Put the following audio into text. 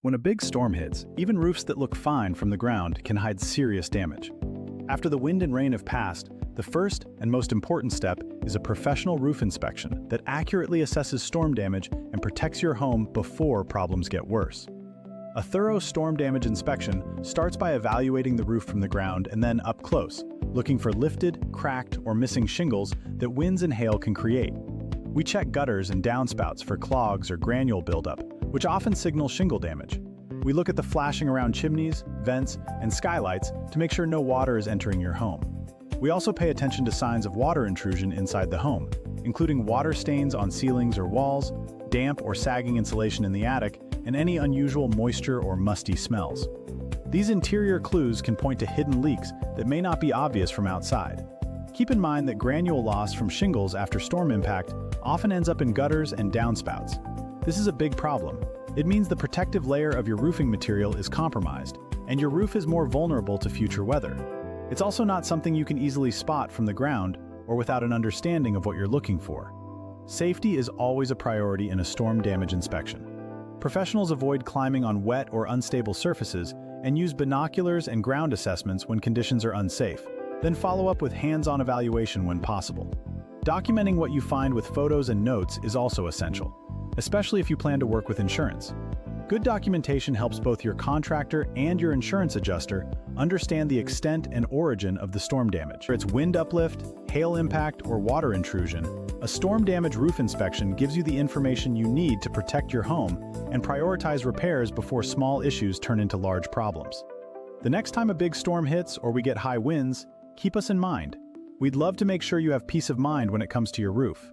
When a big storm hits, even roofs that look fine from the ground can hide serious damage. After the wind and rain have passed, the first and most important step is a professional roof inspection that accurately assesses storm damage and protects your home before problems get worse. A thorough storm damage inspection starts by evaluating the roof from the ground and then up close, looking for lifted, cracked, or missing shingles that winds and hail can create. We check gutters and downspouts for clogs or granule buildup, which often signal shingle damage. We look at the flashing around chimneys, vents, and skylights to make sure no water is entering your home. We also pay attention to signs of water intrusion inside the home, including water stains on ceilings or walls, damp or sagging insulation in the attic, and any unusual moisture or musty smells. These interior clues can point to hidden leaks that may not be obvious from outside. Keep in mind that granule loss from shingles after storm impact often ends up in gutters and downspouts. This is a big problem. It means the protective layer of your roofing material is compromised, and your roof is more vulnerable to future weather. It's also not something you can easily spot from the ground or without an understanding of what you're looking for. Safety is always a priority in a storm damage inspection. Professionals avoid climbing on wet or unstable surfaces and use binoculars and ground assessments when conditions are unsafe, then follow up with hands-on evaluation when possible. Documenting what you find with photos and notes is also essential, especially if you plan to work with insurance. Good documentation helps both your contractor and your insurance adjuster understand the extent and origin of the storm damage. Whether it's wind uplift, hail impact, or water intrusion, a storm damage roof inspection gives you the information you need to protect your home and prioritize repairs before small issues turn into large problems. The next time a big storm hits or we get high winds, keep us in mind. We'd love to make sure you have peace of mind when it comes to your roof.